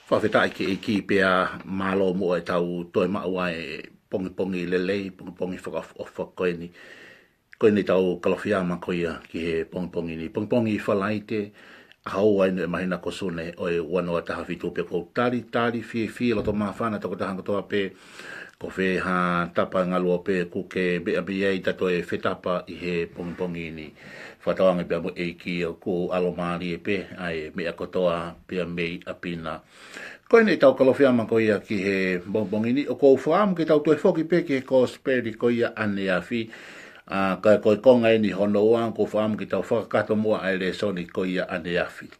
Whawhetai ki pia malo mo e tau toi maua e pongi pongi lelei, pongi pongi whakaofa koe ni. Koe ni tau kalawhiama koia ki he pongi pongi ni. Pongi pongi whalaite, a haua inu e mahina ko sune o e wanoa taha fitu pe kou tari fie loto mawhana toko tahanga toa pe ko whe ha tapa ngalua pe kuke bea bea tato e whetapa i he pongi pongi ni. Whatawanga pia mo e ki o ko alomari e pe ai mea kotoa pia mei apina. Koe nei tau kalowhiama ko ia ki he bongbongi ni o kou whaam ki tau tue whoki pe ki he kosperi ko ia ane a fi. Kai koe konga e ni hono uang ko whaam ki tau whakakato mua ai le soni ko ia ane a fi.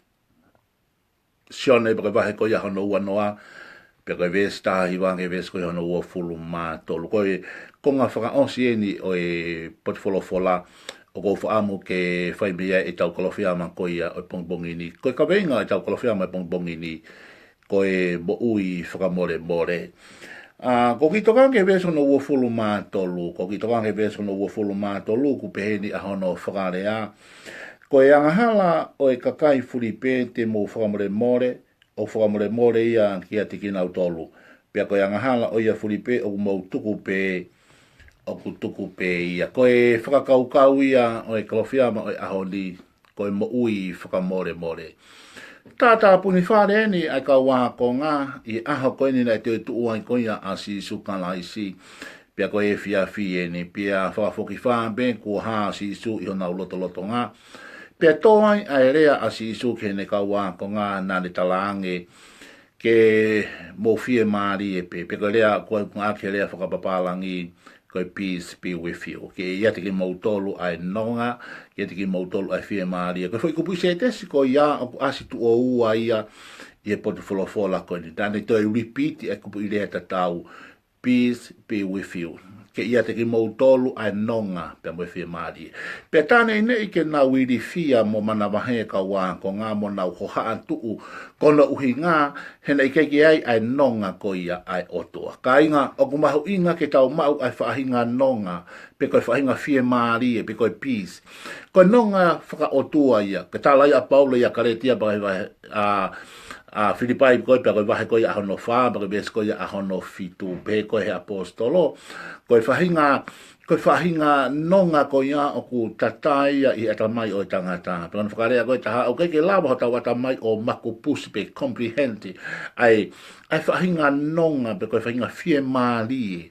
Sione e baka wahe ko ia hono ua noa. Pia koe ves tahi wange ves ko ia hono ua fulu mā tolu. Koe konga whaka onsi e ni o e potfolo fola. O kou whaamu ke whaimea e tau kalowhiama ko ia o bongbongi ni. Koe ka venga e tau kalowhiama e bongbongi ni. Koe mo ui whakamore more. Ko ki toka ke veso no ua fulu mā tolu. Ko ki toka ke veso no ua fulu mā tolu. Ku peheni a hono whakarea. Koe angahala o e kakai furipe te mo whakamore more. O whakamore more ia ki a tiki nau tolu. Pea koe angahala o ia furipe o mo tuku pe. O ku tuku pe ia. Koe whakakaukau ia o e kalowhiama o e ahoni. Koe mo ui whakamore more. Tata puni whare ni ai ka wā ko ngā i aho koe ni nei te tuua i koia a si sukala i si. Pia koe e fia fie ni, pia whakafoki whābe kua hā si su i hona uloto loto ngā. Pia tōai ai rea a si su ke ne ka wā ko ngā nane talaange ke mo fie maari e pe. Pia koe rea koe ngā ke rea whakapapalangi koe peace be with you. Ke ia te ki mautolu ai nonga, ia te ki mautolu ai fie maari. Koe whai kupu se tesi ko ia o asi tu o ua ia i e potu wholofola koe ni. Tane toi repeat e kupu i rea tatau peace be with you. Ke ia te ki mautolu ai nonga pe mo fie maari. Pe tane ine i ke na wiri fia mo mana wahe ka wā ko ngā mo nau ho haa tuu kono uhi ngā hena i keki ai nonga ko ia ai otua. Ka inga o kumahu inga ke tau mau ai whaahinga nonga pe koe whaahinga fie maari e pe koe peace. Koe nonga whaka otua ia. Ke tālai a Paula ia karetia bagai wahe Filipai koe pe koe wahe koe ahono wha, bagai bes koe ahono fitu pe koe he apostolo. Koe whahinga nonga ko ia o ku tataia i atamai o i tangata. Pe kona whakarea koe taha, o ke lawa ho tau atamai o maku pusi pe comprehend. Ai whahinga nonga pe koe whahinga fie maali.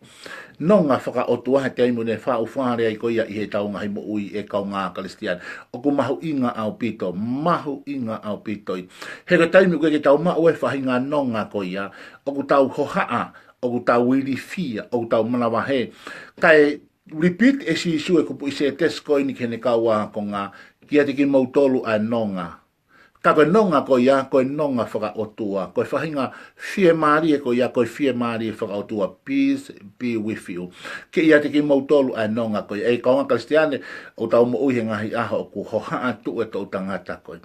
Nonga whaka o tuahe te imu ne wha uwhare ai koia i he tau ngahi mo ui e kau ngā Kalistian. O ku mahu inga au pito, mahu inga au pito. He ka taimu koe ke tau mau e whahinga nonga koia, o ku tau hohaa, o ku tau wiri fia, o ku tau manawahe. Kai repeat e si isu e kupu i se tes koe ni kene kaua ko ngā, kia te ki mautolu a nonga. Ka koe nonga ko ia, koe nonga whaka otua. Koe whahinga fie maari e ko ia, koe fie maari e whaka otua. Peace be with you. Ke ia te ki mautolu a nonga koe. E kaunga Kristiane, o tau mo uhi ngahi aha o ku hohaa tu e tau tangata koe.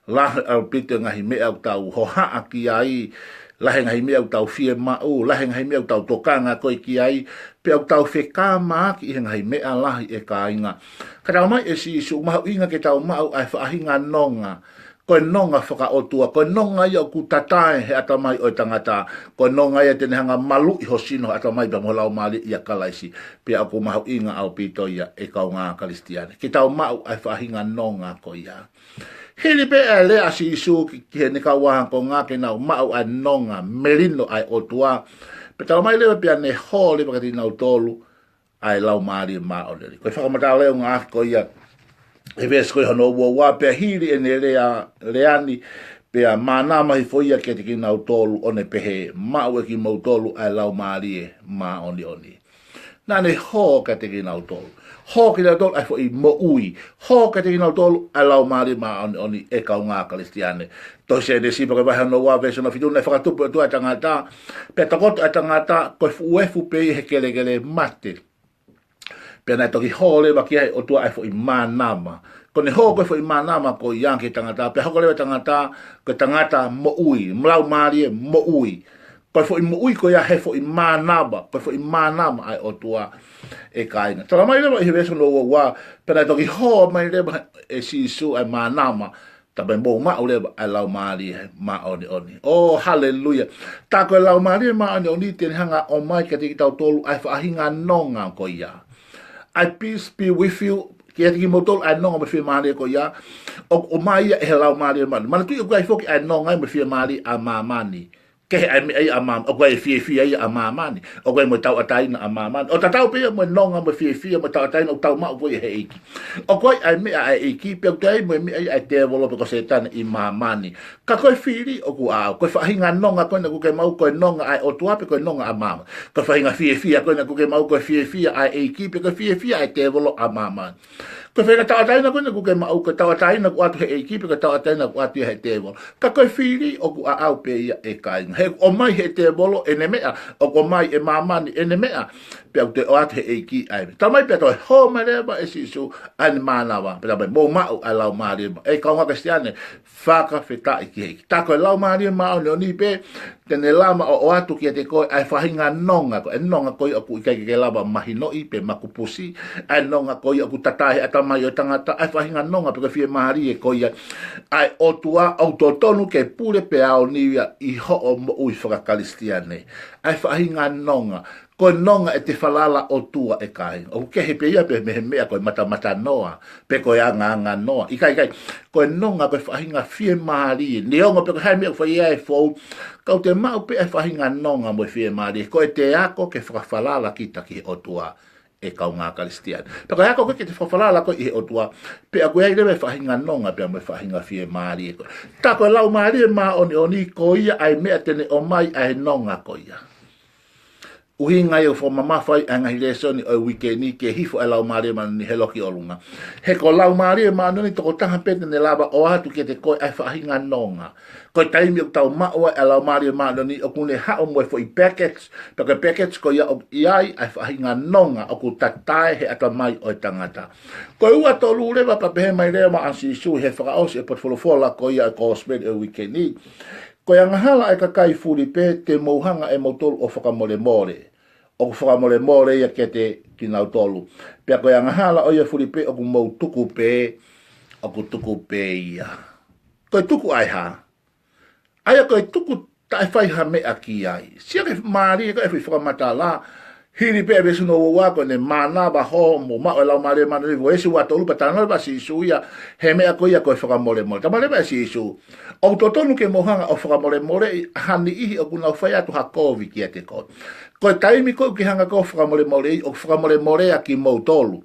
Lahe au pito ngahi mea o tau hohaa ki ai. Lahe ngahi mea o tau fie mau. Lahe ngahi mea o tau tokanga koe ki ai. Pe au tau wheka maa ki ngahi mea lahi e ka inga. Ka tau mai e si isu mahu inga ke tau mau ai whaahinga nonga. Koe nonga whaka otua, koe nonga ia ku tatae he atamai o tangata, koe nonga ia tene hanga malu i hosino atamai pa molau mali ia kalaisi, pia aku mahu inga au pito ia e kau ngā Kalistiane. Ki tau mau ai whahinga nonga ko ia. Hili pe e lea si isu ki he ne kau wahan ko ngā ke nau mau ai nonga, merino ai otua, pe tau mai lewa pia ne ho lewa kati nau tolu, ai lau mali ma o leri. Koe whakamata leo ngā ko ia, e ves koe hono ua pe hiri e ne reani pe a mana mai foia ke te ki nau tolu one pehe mau e ki mau tolu ai lau maarie ma oni oni. Nane ho ka te ki nau tolu. Ho ki nau tolu ai fo i mo ui. Ho ka te ki nau tolu ai lau maarie ma oni oni e kau ngā Kalistiane. Toi se de si pake wahe no ua veso na fitu ne whakatupu e tu a tangata. Pe takoto a tangata koe uefu pe i he kele mate. Pea nai toki hōle waki ai o tua ai fo i mānama. Ko ne hō koe fo i mānama ko i anke tangata. Pea hoko lewa tangata, ko tangata mo ui. Mlau maarie mo ui. Koe fo i mo ui ko ia he fo i mānama. Koe fo i mānama ai o tua e kainga. Tala mai lewa i he veso no ua. Pea nai toki hō mai lewa e si isu ai mānama. Tapi mo ma ole a lau mali ma oni oni. Oh hallelujah. Ta ko lau mali ma oni oni ten hanga o mai ka te tau tolu ai fa hinga nonga ko ia. I peace be with you. Kia te ki motol ai nonga me fia mali ko ia. O mai e lau mali ma. Mana tu ko ai foki ai nonga me fia mali a mamani. Ke ai me ai a mam o ko ai fia ai a mamani. O ko mo tau atai na a mamani. O tau pe mo nonga me fia mo tau atai no tau ma o ko e iki. O ko ai me ai iki pe ko ai mo me ai te volo pe ko setan i mamani. Ka ko fili o ko a ko fa hinga nonga ko na ko ke mau ko nonga ai o tua pe ko nonga a mama. Ko fa hinga fia ko na ko ke mau ko fia ai iki pe ko fia ai te volo a mamani. Ko whenga tauatai na koe na kuke mau, ko tauatai na ku atu he ekipe, ko tauatai na ku atu he te bolo. Ka koe whiri o ku a au pe ia e kainga. He o mai he te bolo e ne mea, o ko mai e mamani e ne mea, pe au te o atu he eiki ai. Ta mai pe toi ho mareba e sisu ane manawa, pe ta mai mō mau a lau mareba. E kaunga kristiane, whaka wheta i ki heiki. Ta koe lau mareba mao ne o ni pe, tene lama o atu ki te koe ai whahinga nonga, ko e nonga koe o ku ikai ke lama mahinoi pe makupusi, ai nonga koe o ku tatahe ata mai o tangata ai whahinga nonga peka fie mahari e koia ai otua au totonu ke pure pe ao niwia i ho o mo ui whakakalistiane ai whahinga nonga ko nonga e te whalala o tua e kai o ke he pe ia pe me mea koe mata noa pe koe anga noa i kai ko nonga koe whahinga fie mahari ni onga pe koe hai mea whai e fau kau te mau pe ai whahinga nonga mo fie mahari ko e te ako ke whakawhalala kita ki o tua e kaunga kalistian. Paka hako ke te whawhalala ko i he otua, pe a koe ai lewe whahinga nonga, pe a me whahinga fie maari e koe. Ta koe lau maari e maa oni ko ia ai mea tene o mai ai nonga ko ia. Uhi ngai o wha mamawhai a ngahi lesoni o wikeni ke hifo e lau maari e maa ni he loki olunga. He ko lau maari e maa noni toko taha pete ne laba o atu ke te koe ai whahinga nonga. Koe taimi o tau maua e lau maari e maa noni o kune hao moe fo i packets, paka packets ko ia o iai ai whahinga nonga o ku tatae he ata mai o i tangata. Koe ua tolu rewa pa pehe mai rea ma ansi isu he whakaosi e potfolofola ko ia e ko sped e wikeni. Koe angahala e kakai furi pe te mouhanga e mautolu o whakamole more. O ku whakamole more ia ke te kinau tolu. Pea koe angahala o ia furi pe o ku mau tuku pe, o ku tuku pe ia. Koe tuku ai ha. Aia koe tuku tae whaiha mea ki ai. Sia ke maari e koe whi whakamata la. Hiri pe besu no wako ne mana ba ho mo ma o la mare mana ni voesi wa tolu pa tana ba si suia he me a koia ko fa mole mole tamale ba si su o totonu ke mohanga o fa mole mole hani ihi o kuna fa ya tu hakovi ki te ko ko taimi ko ki hanga ko fa mole mole o fa mole mole a ki mo tolu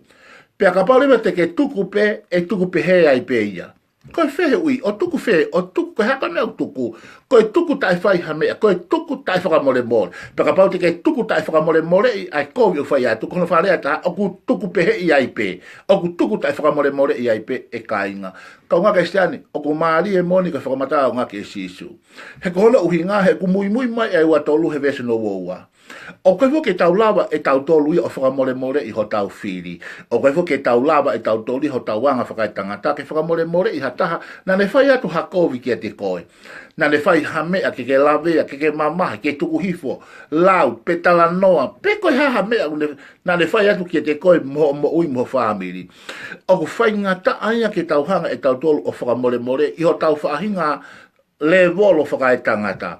pe ka pa le te ke tuku pe e tuku pe he ai pe ia ko fe ui o tuku fe o tuku ko haka me o tuku ko tuku tai fai ha me ko tuku tai fa mole mole pe ka pa te ke tuku tai fa mole mole ai ko yo fa ya tuku no fa le ata o ku tuku pe he ai pe o ku tuku tai fa mole mole ai pe e kainga ka nga kristiani o ku mari e moni ka fa mata nga ke sisu he ko hola uhinga he ku mui mai ai wa tolu he vese no woa o koe fo ke tau lava e tau tolu i o whakamole mole i ho tau whiri. O koe fo ke tau lava e tau tolu i ho tau wanga whakaitangata ke whakamole mole i hataha na ne whai atu hakovi ki a te koe. Na ne whai hamea ke lavea, ke mamaha, ke tuku hifo, lau, pe tala noa, pe koe haha mea na ne whai atu ki a te koe mo ui mo whamiri. O ko whai ngata aia ke tau hanga e tau tolu o whakamole mole i ho tau whahinga le volo whakaitangata.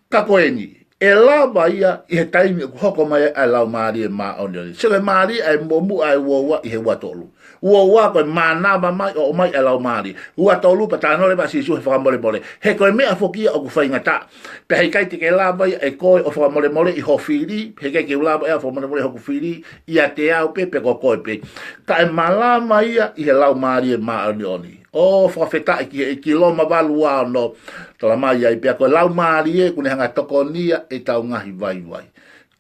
Ka koe ni. E lava ia i he taimi ku hoko mai ai lau maari e maa oni. Sele maari ai momu ai uoua i he uatolu. Uoua koe manama mai o mai ai lau maari. Uatolu pa tānore ba sisu he whakamole mole. He koe mea fokia o ku whaingata. Pe hei kai te ke lava ia e koe o whakamole mole i ho whiri. He kai ke lava ia o whakamole mole i ho whiri. Ia te au pe ko koe pe. Ka e malama ia i he lau maari e maa oni. O whawheta i ki loma walu wao no. Tala mai ai pia koe lau maari e kune hanga tokonia e tau ngahi vai vai.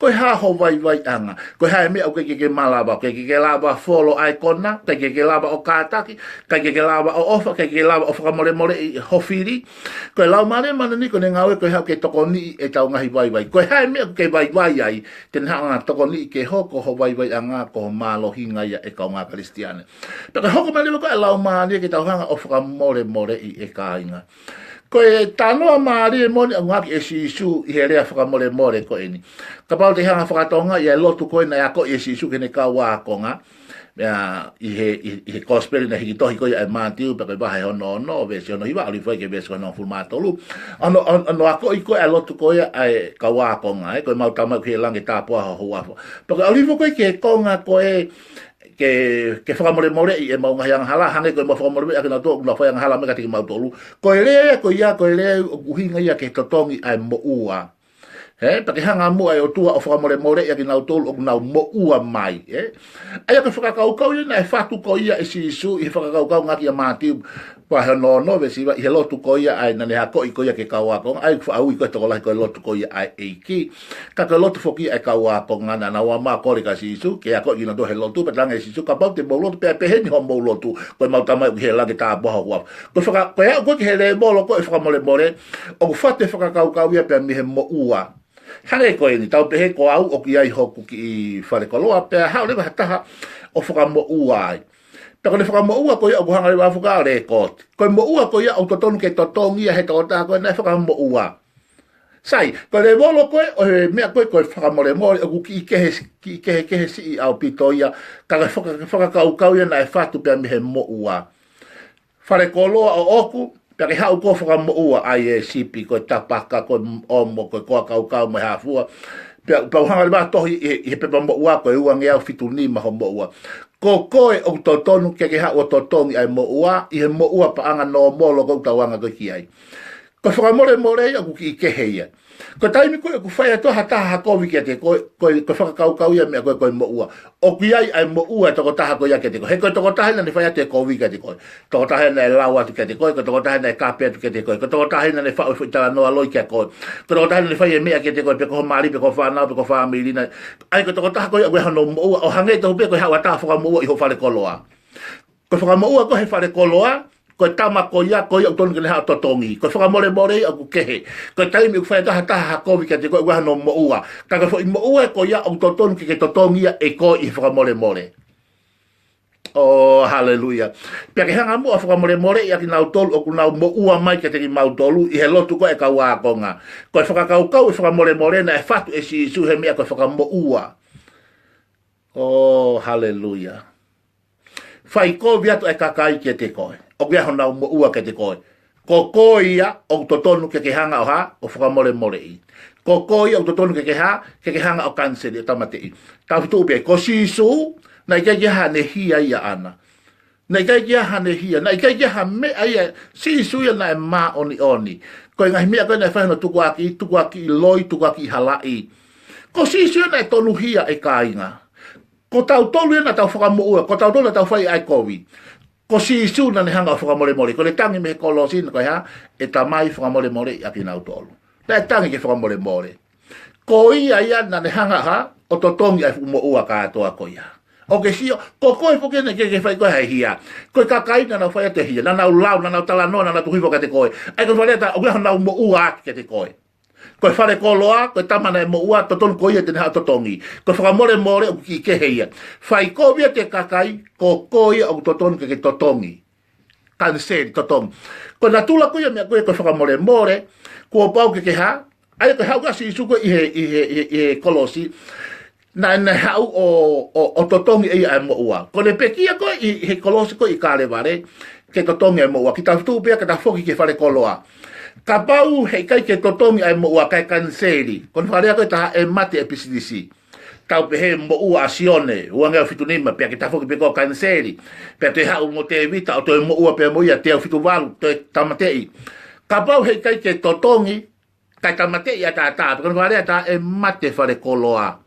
Koe haho vai vai anga. Koe hae mea o ke malaba. Ke laba folo ai kona. Ke laba o kātaki. Ke laba o ofa. Ke laba o whakamore more i hofiri. Koe lau maari mana ni kone ngawe koe hao ke tokoni e tau ngahi vai vai. Koe hae mea ke vai vai ai. Ten hanga tokoni ke hoko ho vai vai anga ko malo hinga ia e kau ngā kristiane. Paka hoko malewa koe lau maari ke tau hanga o whakamore more i e kāinga. Koe tanoa maari e moni ang ngaki e sisu i he rea whakamole more ko eni. Ka pao te hanga whakatonga i e lotu koe na ako i e sisu kene ka wākonga. i he gospel na hiki tohi koia e mātiu pa koe wahe hono no vesi ono hiwa ali fai ke vesi koe no fulmatolu ano ako i koe a lotu koia ai ka wakonga koe mau tamau ki he langi tāpua ho huafo pa koe alifo koe ke konga koe ke whakamore more i e mau ngahi ang hala hange koe mau whakamore me akina tō kuna whai ang hala me katiki mau tolu koe rea koe ia uhinga ia ke totongi ai mo ua pa ke hanga mua e o tua o whakamore more ia ki nau tolu o kunau mo ua mai aia ka whakakaukau ia e whatu ko ia e sisu i whakakaukau ngaki a mātiu pahe no vesi i he lotu ko ia ai nane hako i ko ia ke kauakong ai whaau i koe toko lahi koe lotu ko ia ai eiki ka koe lotu whoki ai kauakong ngana na wa maa kore ka sisu ke ako i na do he lotu pe tanga e sisu ka pau te mou lotu pe a peheni ho mou lotu koe mau tamai ki he lage tā boha huaf koe hea koe ki he le molo koe whakamore more o ku whate whakakaukau ia pe a mihe mo ua hare koe ni tau pehe ko au o ki ai hoku ki i whare koloa pe a hao lewa hataha o whakamo ua ai Tako le whaka moua ko ia o kuhanga le wafuka o rekot. Koe moua ko ia o totonu ke totongi a he tōtā koe nei whaka moua. Sai, ko le molo koe o he mea koe koe whaka mole mole o kuki i kehe si i au pito ia ka whaka kaukau ia na e whatu pia mihe moua. Whare koloa o oku, pia ke hau ko whaka moua ai e sipi koe tapaka koe omo koe koa kaukau mai hafua. Pia pauhanga le maa tohi i he pepa moua koe ua ngeau fitu ni maho moua. Ko koe o totonu ke hao o totongi ai moua, i he moua paanga no molo kou tawanga koe ki ai. Ko whakamore more ia ku ki i kehe ia. Ko taimi koe ku whaia toha taha kovi kia te koe whakakaukau ia mea koe moua. O ki ai ai moua toko taha koe ia kia te koe. He koe toko taha ina ne whaia te kovi kia te koe. Toko taha ina e lau atu kia te koe, ko toko taha ina e kape atu kia te koe. Ko toko taha ina ne whao tala noa loi kia koe. Ko toko taha ina ne whaia mea kia te koe, pe koho maari, pe koho whanau, pe koho whaamiri. Ai ko toko taha koe koe hano moua, o hange tahu pe koe hao ataha whakamoua i ho whare koloa. Ko whakamoua koe he whare koloa, ko tama ko ia ko ia tonu ke ha totongi ko whakamore more i aku kehe ko taimi ku whaia taha kovi ka te koe wahano moua ka ka i moua ko ia o tonu ke totongi e ko i whakamore more oh hallelujah pia ke hanga mua whakamore more i aki nau tolu o ku nau moua mai ke te ki mau tolu i he lotu ko e ka wakonga ko whakakaukau i whakamore more na e whatu e si isu he mea ko whakamoua oh hallelujah whai ko viatu e kakai ke te koe o kia hona o ua ke te koe. Ko koe ia o totonu ke hanga o ha o whakamore more i. Ko koe ia o totonu ke hanga o kanseri o tamate i. Tawhitu upia, ko sisu, na ikai kia ne hia ia ana. Na ikai kia ne hia, na ikai kia mea ia, sisu ia na e maa oni. Ko ngahi mea koe na e whahino tuku aki i loi, tuku aki i halai. Ko sisu ia na e tonu hia e kainga. Ko tau tolu ia na tau whakamoua, ko tau tolu na tau whai ai COVID. Ko si isu na ne hanga whakamore more. Ko le tangi me kolosi na koe ha, e tamai whakamore more i aki nau tolu. Na e tangi ke whakamore more. Ko ia na ne hanga ha, o totongi ai fumo ua katoa ko ia. O ke sio, ko koe poke na ke whai koe hai hia. Koe kakai na nau whai te hia, na nau lau, na nau talanoa, na nau tuhipo ka te koe. Ai koe whai ta, o kia nau mo ua ke te koe. Koe whare koloa, koe tamana e mo ua, totonu ko ia te neha totongi. Koe whakamore more o ki ke heia. Whai ko via te kakai, ko ia o totonu ke totongi. Kanseri, totongi. Koe na tula ko ia mea koe whakamore more, kua pau ke ha, ai koe hau kasi isu koe i he kolosi, na hau o totongi e ia e mo ua. Ko le pekia koe i he kolosi koe i kāre ware, ke totongi e mo ua. Ki ta futu pia ke ta foki ke whare koloa. Ka pau hei kai ke totongi ai mo ua kai kanseri. Kon wharea koe taha e mate e pisidisi. Tau pehe mo ua asione, ua ngeo fitu nima, pia ke tafoki peko kanseri. Pia te hau mo te evita, o toi mo ua pia mo ia, te au fitu walu, te tamatei. Ka pau hei kai ke totongi, kai tamatei a tātā, kon wharea taha e mate whare koloa.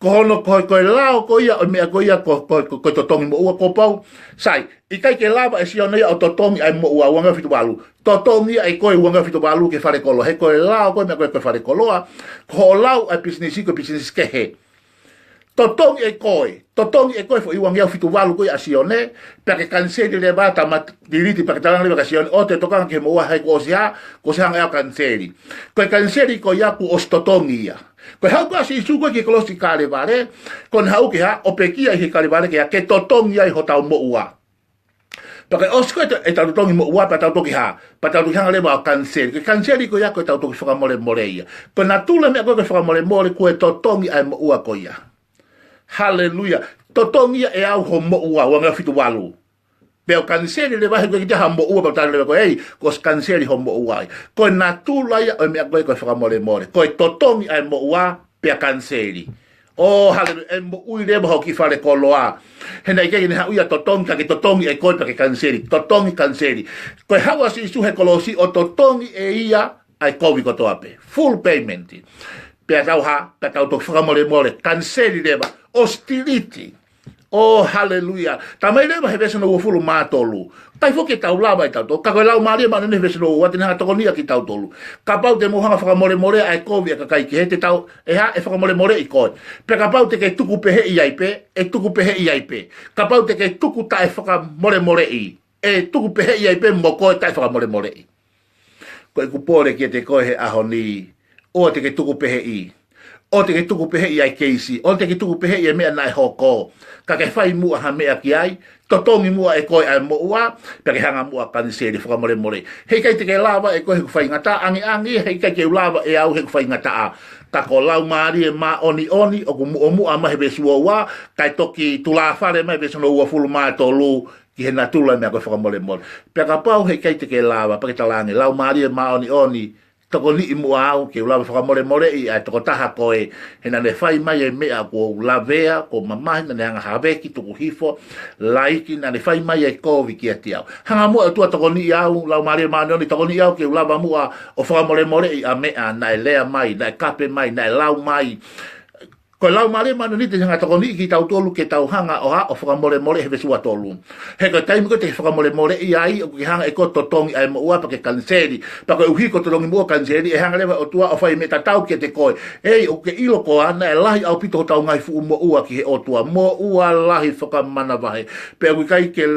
Ko hono koe lao ko ia, o mea ko ia ko totongi mo ua ko pau. Sai, i kai ke lava e siona ia o totongi ai mo ua ngeo fitu walu. Totongi ai koe uanga fitu balu ke whare kolo. He koe lao koe mea koe whare koloa. Ko lau ai pisinisi koe pisinisi kehe. Totongi ai koe. Totongi ai koe fo iuanga fitu balu koe asione. Pea ke kanseri le bata ma diriti pea ke talang lewa kasione. O te tokanga ke moua hai ko osia. Ko se hanga eo kanseri. Koe kanseri koe iaku os totongi ia. Koe hau ka si isu koe ki kolosi kare vare. Koe hau ki ha opekia i he kare vare ke totongi ai ho tau moua. Pake osko e tau tongi mo ua pa tau toki ha, pa tau toki hanga lewa o kanseri. Ke kanseri ko ia koe tau toki whakamore more ia. Ko na tula mea koe whakamore more koe to tongi ai mo ua ko ia. Hallelujah. totongi e au ho mo ua wanga fitu walu. Peo kanseri le wahi koe ki te ha mo ua pa tala le koe ei, ko kanseri ho mo ua. Koe nā tūlaia o mea koe koe whakamore more. Koe totongi ai mo ua pea kanseri. O hale e mo ui le maho ki whare koloa. Hena i kei ne ha uia totongi ka ki totongi e koe pa ke kanseri. Totongi kanseri. Koe hawa si isu he kolosi o totongi e ia ai kovi kotoa pe. Full payment. Pea tau ha, pea tau to whakamore more. Kanseri le ma. Hostility. Oh, hallelujah. Tamai leva he veseno ua fulu mātolu. Tai foke tau lava i tau tolu. Ka koe lau maria mana ne veseno ua tene hanga tokonia ki tau tolu. Ka pau te mohanga whakamore more ai kovi a kakai ki he te tau e ha e whakamore more i koe. Pe ka pau te kei tuku pehe i ai pe, e tuku pehe i ai pe. Ka pau te kei tuku ta e whakamore more i. E tuku pehe i ai pe mo koe ta e whakamore more i. Koe kupore ki te koe he aho ni. O te kei tuku pehe i. O te ke tuku pehe i ai keisi, o te ke tuku pehe i ai mea nai hoko. Ka ke whai mua ha mea ki ai, totongi mua e koe ai mo ua, pe ke hanga mua kaniseri whakamore more. Hei kai te ke lava e koe heku whai ngata, angi, hei kai ke lava e au heku whai ngata a. Ka ko lau maari e ma oni, o ku mua mahe besua ua, kai toki tula whare mai besuna ua fulu maa tolu, ki he na tula mea koe whakamore more. Pe ka pau hei kai te ke lava, pa ke talangi, lau maari e ma oni, toko ni i mua au, ke ulawa whakamore more i, ai toko taha koe, he na ne whai mai e mea ko lavea, ko mamahi, na ne hanga haweki, tuku hifo, laiki, na ne whai mai e kovi ki ati au. Hanga mua tua toko ni i au, lau maria maanioni, toko ni i au, ke ulawa mua o whakamore more i a mea, na e lea mai, na e kape mai, na e lau mai, ko lau mare manu ni te hanga toko ni ki tau tolu ke tau hanga o ha o whakamore more he vesua tolu. He ko taimi ko te whakamore more i ai o ki hanga e ko totongi ai mo ua pa ke kanseri. Pa ko uhi ko totongi mua kanseri e hanga lewa o tua o whai me tatau ke te koe. Ei o ke ilo ko ana e lahi au pito tau ngai fu mo ua ki he o tua. Mo ua lahi whakamana vahe. Pe ui kai ke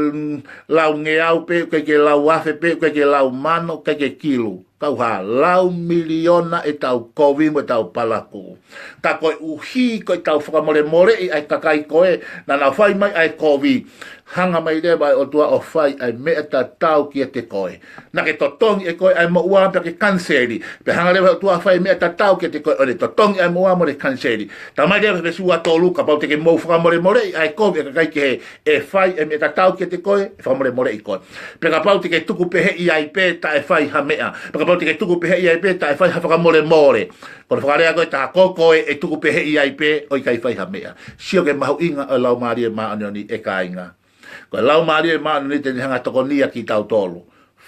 lau nge au pe, kai ke lau afe pe, kai ke lau mano, kai ke kilo. Kau ha lau miliona e tau kovi mo tau palaku. Ka koe uhi koe tau whakamore more i ai kakai koe na na whai mai ai kovi. Hanga mai rewa o tua o whai ai mea ta tau ki te koe. Na ke totongi e koe ai mo ua pe ke kanseri. Pe hanga rewa o tua whai mea ta tau ki te koe. O le totongi ai mo ua mo le kanseri. Ta mai rewa pe sua tolu ka pau te ke mou whakamore more i ai kovi e kakai ki he e whai e mea ta tau ki te koe e whakamore more i koe. Pe ka pau te ke tuku pehe i ai pe ta e whai ha mea. Pe ka pau te ke tuku pehe i ai pe ta e whai ha whakamore more. Kono whakarea koe ta kokoe e tuku pehe i ai pe o i kai whai ha mea. Sio ke mahu inga o lau maari e maanioni e ka inga. Ko lau maari e maanu ni teni hanga toko nia ki tau tolu.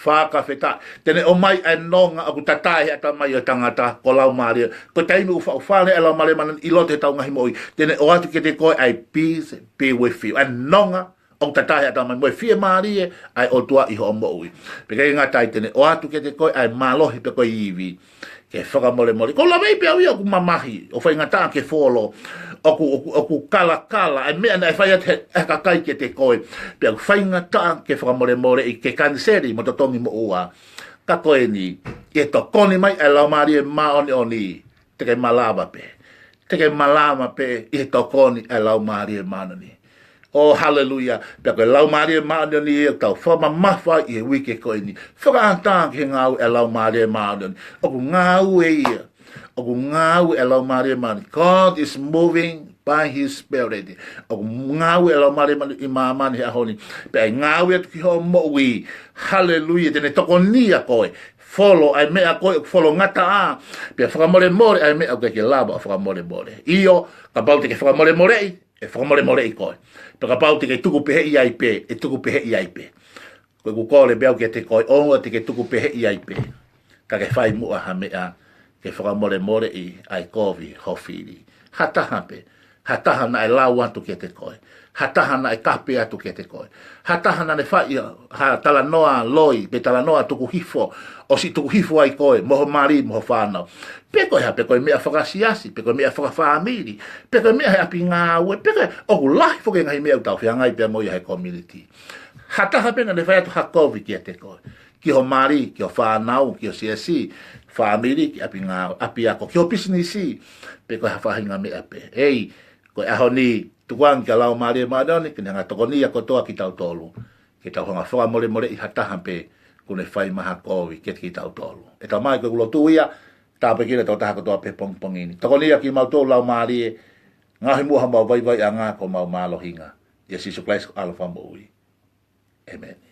Whaka wheta. Tene o mai e nonga aku tatahe ata mai o tangata ko lau maari e. Ko taimi ufa ufale e lau maari e maanu ilo te tau ngahi moi. Tene o atu ke te koe ai peace be with you. E nonga o tatahe ata mai moi. Fie maari e ai o tua iho o moi. Peke ngatai tene o atu ke te koe ai malohi pe koe iwi. Ke whakamole mole. Ko la mei pe au ia ku mamahi. O whai ngata ke folo. Oku kala ai mea na e whai at e kakai ke te koe. Pe au whai ngata ke whakamole mole i ke kanseri mo totongi mo ua. Ka koe ni. E to koni mai e lau maari e maoni oni. Te ke malama pe. Te ke malama pe i to koni e lau maari e maoni. Oh, hallelujah. Pe koe lau maari e maoni ni e tau whama mawha i e wike koe ni. Whakaantang ke ngau e lau maari e maoni. Oku ngau e ia. Oku ngau e lau maari e maoni. God is moving by his spirit. Oku ngau e lau maari e maoni i maamani a honi. Pe ai ngau e tuki ho moui. Hallelujah. Tene toko nia koe. Follow ai mea koe follow ngata a. Pe whakamore more ai mea koe ke lava whakamore more. Iyo, ka pau te ke whakamore more i. E whakamore more i koe. Pe ka pau te ke tuku pehe i ai pe. E tuku pehe i ai pe. Koe ku kore beau ke te koe ongo te ke tuku pehe i ai pe. Ka ke whai mua ha mea. Ke whakamore more i ai kovi hofiri. Hataha pe. Hataha na e lau atu ke te koe. Hataha na e kape atu ke te koe. Hataha na ne whai ha talanoa loi. Pe talanoa tuku hifo. O si tuku hifo ai koe. Moho mari, moho whanau. Pe koe ha, pe koe mea whakasiasi. Pe koe mea whakawhamiri. Pe koe mea he api ngā ue. Pe koe oku lahi whoke ngahi mea utau. Whiangai pe moi hai community. Hataha pe na ne whai atu hakovi ke te koe. Ki ho mari, ki ho whanau, ki ho siasi. Whamiri, ki api ngā api ako. Ki ho pisinisi. Pe koe ha whahinga mea pe. Ei, koe aho ni. Tukuang kia lau maari e maadoni, kini hanga toko ni a kotoa ki tau tolu. Ki tau hanga whaka more i hataha pe, kune whai maha kovi ki tau tolu. E tau mai koe ulo tu ia, tāpe kina tau taha kotoa pe pongpongini. Toko ni a ki mau tolu lau maari e, Ngahi mua hama vai vai a ngā ko mau mālo hinga. Ia si suklais alfa mo ui. Amen.